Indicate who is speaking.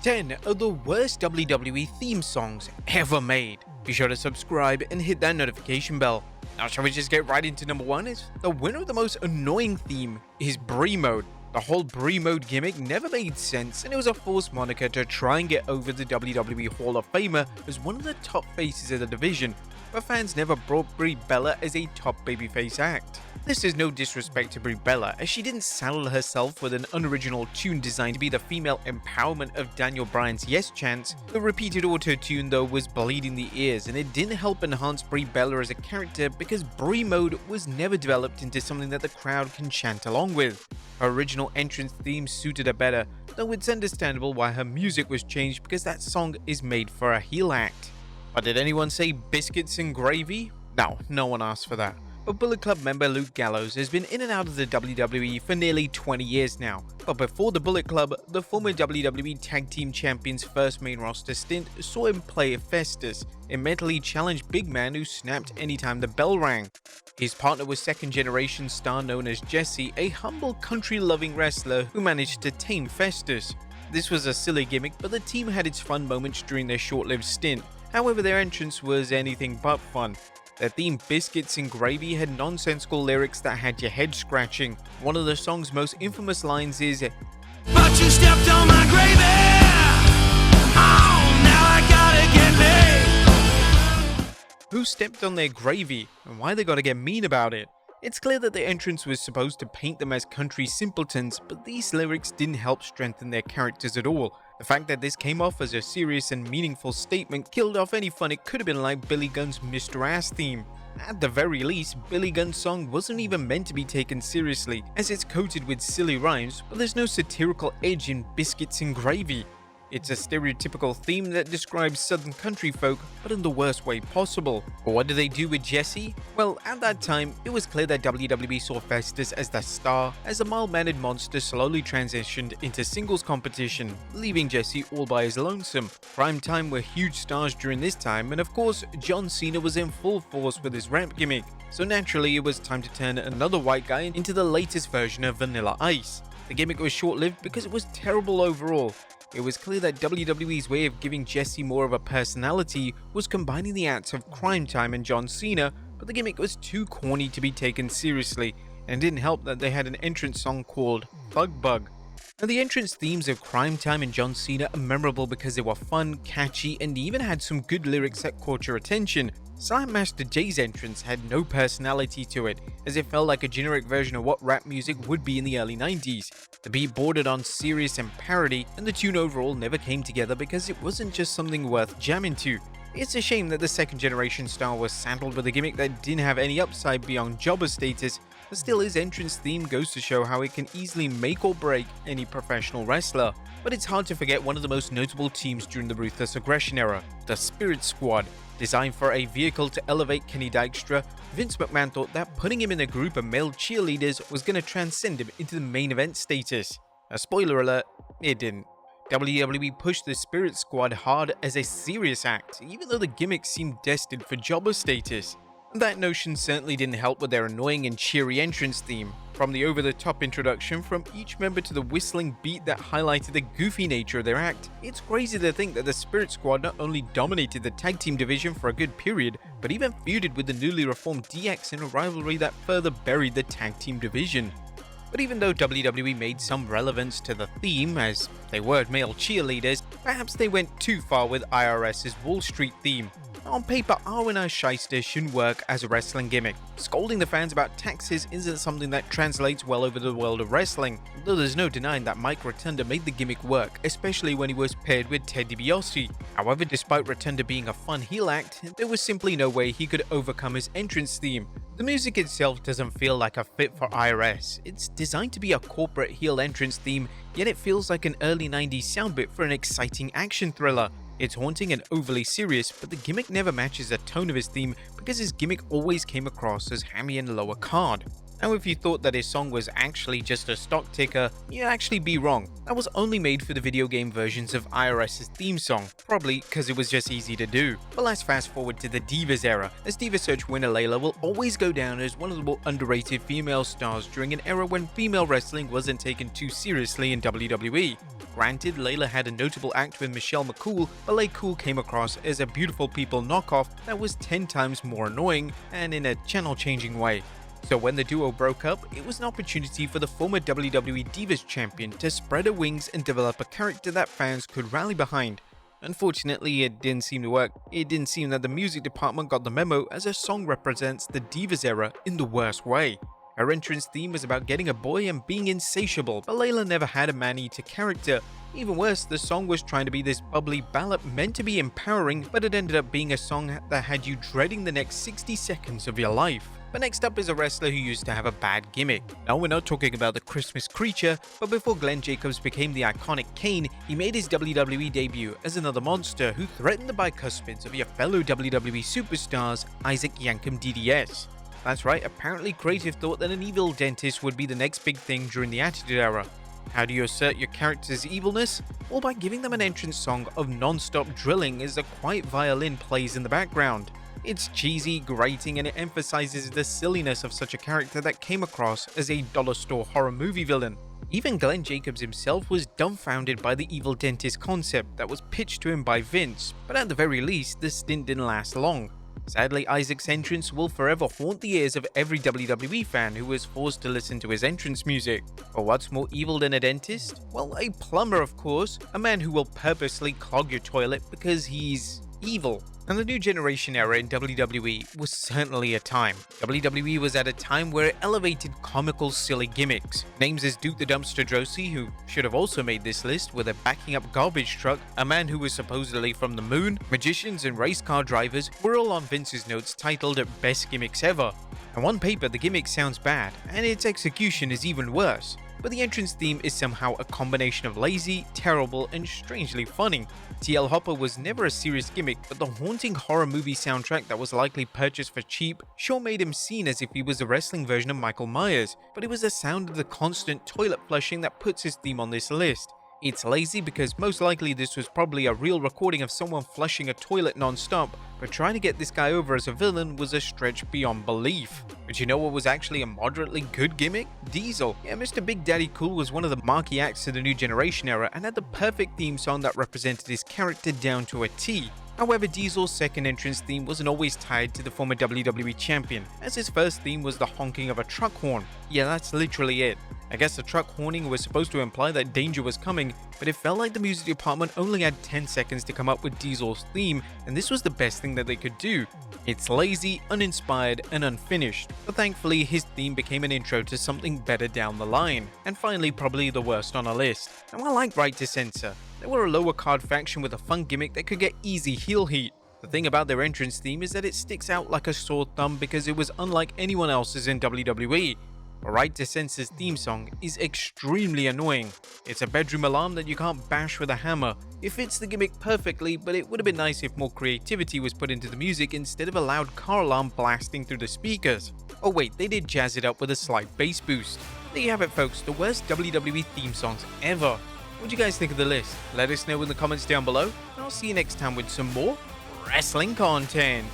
Speaker 1: 10 of the worst WWE theme songs ever made. Be sure to subscribe and hit that notification bell. Now shall we just get right into number 1? Is the winner of the most annoying theme is Brie Mode. The whole Brie Mode gimmick never made sense, and it was a forced moniker to try and get over the WWE Hall of Famer as one of the top faces of the division, but fans never brought Brie Bella as a top babyface act. This is no disrespect to Brie Bella, as she didn't saddle herself with an unoriginal tune designed to be the female empowerment of Daniel Bryan's Yes chants. The repeated auto-tune though was bleeding the ears, and it didn't help enhance Brie Bella as a character because Brie Mode was never developed into something that the crowd can chant along with. Her original entrance theme suited her better, though it's understandable why her music was changed because that song is made for a heel act. But did anyone say biscuits and gravy? No one asked for that. But Bullet Club member Luke Gallows has been in and out of the WWE for nearly 20 years now. But before the Bullet Club, the former WWE Tag Team Champion's first main roster stint saw him play Festus, a mentally challenged big man who snapped anytime the bell rang. His partner was second-generation star known as Jesse, a humble country-loving wrestler who managed to tame Festus. This was a silly gimmick, but the team had its fun moments during their short-lived stint. However, their entrance was anything but fun. Their theme, Biscuits and Gravy, had nonsensical lyrics that had your head scratching. One of the song's most infamous lines is, "But you stepped on my gravy! Oh, now I gotta get me!" Who stepped on their gravy, and why they gotta get mean about it? It's clear that the entrance was supposed to paint them as country simpletons, but these lyrics didn't help strengthen their characters at all. The fact that this came off as a serious and meaningful statement killed off any fun it could have been like Billy Gunn's Mr. Ass theme. At the very least, Billy Gunn's song wasn't even meant to be taken seriously, as it's coated with silly rhymes, but there's no satirical edge in Biscuits and Gravy. It's a stereotypical theme that describes southern country folk, but in the worst way possible. But what do they do with Jesse? Well, at that time, it was clear that WWE saw Festus as the star, as the mild-mannered monster slowly transitioned into singles competition, leaving Jesse all by his lonesome. Prime Time were huge stars during this time, and of course, John Cena was in full force with his rap gimmick. So naturally, it was time to turn another white guy into the latest version of Vanilla Ice. The gimmick was short-lived because it was terrible overall. It was clear that WWE's way of giving Jesse more of a personality was combining the acts of Crime Time and John Cena, but the gimmick was too corny to be taken seriously, and didn't help that they had an entrance song called Bug Bug. Now, the entrance themes of Crime Time and John Cena are memorable because they were fun, catchy, and even had some good lyrics that caught your attention. Slam Master Jay's entrance had no personality to it, as it felt like a generic version of what rap music would be in the early 90s. The beat bordered on serious and parody, and the tune overall never came together because it wasn't just something worth jamming to. It's a shame that the second generation star was saddled with a gimmick that didn't have any upside beyond jobber status, but still his entrance theme goes to show how it can easily make or break any professional wrestler. But it's hard to forget one of the most notable teams during the Ruthless Aggression era, the Spirit Squad. Designed for a vehicle to elevate Kenny Dykstra, Vince McMahon thought that putting him in a group of male cheerleaders was going to transcend him into the main event status. A spoiler alert, it didn't. WWE pushed the Spirit Squad hard as a serious act, even though the gimmick seemed destined for jobber status. That notion certainly didn't help with their annoying and cheery entrance theme. From the over-the-top introduction from each member to the whistling beat that highlighted the goofy nature of their act, it's crazy to think that the Spirit Squad not only dominated the tag team division for a good period, but even feuded with the newly reformed DX in a rivalry that further buried the tag team division. But even though WWE made some relevance to the theme, as they were male cheerleaders, perhaps they went too far with IRS's Wall Street theme. On paper, R&R Shyster shouldn't work as a wrestling gimmick. Scolding the fans about taxes isn't something that translates well over the world of wrestling, though there's no denying that Mike Rotunda made the gimmick work, especially when he was paired with Ted DiBiase. However, despite Rotunda being a fun heel act, there was simply no way he could overcome his entrance theme. The music itself doesn't feel like a fit for IRS. It's designed to be a corporate heel entrance theme, yet it feels like an early 90s soundbit for an exciting action thriller. It's haunting and overly serious, but the gimmick never matches the tone of his theme because his gimmick always came across as hammy and lower card. Now, if you thought that his song was actually just a stock ticker, you'd actually be wrong. That was only made for the video game versions of IRS's theme song, probably because it was just easy to do. But let's fast forward to the Divas era, as Diva Search winner Layla will always go down as one of the more underrated female stars during an era when female wrestling wasn't taken too seriously in WWE. Granted, Layla had a notable act with Michelle McCool, but Lay Cool came across as a Beautiful People knockoff that was 10 times more annoying and in a channel-changing way. So when the duo broke up, it was an opportunity for the former WWE Divas champion to spread her wings and develop a character that fans could rally behind. Unfortunately, it didn't seem to work. It didn't seem that the music department got the memo, as her song represents the Divas era in the worst way. Her entrance theme was about getting a boy and being insatiable, but Layla never had a man-eater character. Even worse, the song was trying to be this bubbly ballad meant to be empowering, but it ended up being a song that had you dreading the next 60 seconds of your life. But next up is a wrestler who used to have a bad gimmick. Now we're not talking about the Christmas creature, but before Glenn Jacobs became the iconic Kane, he made his WWE debut as another monster who threatened the bicuspids of your fellow WWE superstars, Isaac Yankem DDS. That's right, apparently creative thought that an evil dentist would be the next big thing during the Attitude Era. How do you assert your character's evilness? Well, by giving them an entrance song of non-stop drilling as a quiet violin plays in the background. It's cheesy, grating, and it emphasizes the silliness of such a character that came across as a dollar store horror movie villain. Even Glenn Jacobs himself was dumbfounded by the evil dentist concept that was pitched to him by Vince, but at the very least, the stint didn't last long. Sadly, Isaac's entrance will forever haunt the ears of every WWE fan who was forced to listen to his entrance music. But what's more evil than a dentist? Well, a plumber, of course, a man who will purposely clog your toilet because he's evil. And the new generation era in WWE was certainly a time. WWE was at a time where it elevated comical, silly gimmicks. Names as Duke the Dumpster Drosy, who should have also made this list with a backing up garbage truck, a man who was supposedly from the moon, magicians and race car drivers were all on Vince's notes titled Best Gimmicks Ever. On one paper, the gimmick sounds bad, and its execution is even worse. But the entrance theme is somehow a combination of lazy, terrible, and strangely funny. TL Hopper was never a serious gimmick, but the haunting horror movie soundtrack that was likely purchased for cheap sure made him seen as if he was a wrestling version of Michael Myers, but it was the sound of the constant toilet flushing that puts his theme on this list. It's lazy because most likely this was probably a real recording of someone flushing a toilet non-stop, but trying to get this guy over as a villain was a stretch beyond belief. But you know what was actually a moderately good gimmick? Diesel. Yeah, Mr. Big Daddy Cool was one of the marquee acts of the New Generation era and had the perfect theme song that represented his character down to a T. However, Diesel's second entrance theme wasn't always tied to the former WWE champion, as his first theme was the honking of a truck horn. Yeah, that's literally it. I guess the truck horning was supposed to imply that danger was coming, but it felt like the music department only had 10 seconds to come up with Diesel's theme, and this was the best thing that they could do. It's lazy, uninspired, and unfinished, but thankfully his theme became an intro to something better down the line. And finally, probably the worst on our list. Now, I like Right to Censor. They were a lower card faction with a fun gimmick that could get easy heel heat. The thing about their entrance theme is that it sticks out like a sore thumb because it was unlike anyone else's in WWE. But Right to Censor's theme song is extremely annoying. It's a bedroom alarm that you can't bash with a hammer. It fits the gimmick perfectly, but it would have been nice if more creativity was put into the music instead of a loud car alarm blasting through the speakers. Oh wait, they did jazz it up with a slight bass boost. There you have it, folks, the worst WWE theme songs ever. What do you guys think of the list? Let us know in the comments down below, and I'll see you next time with some more wrestling content.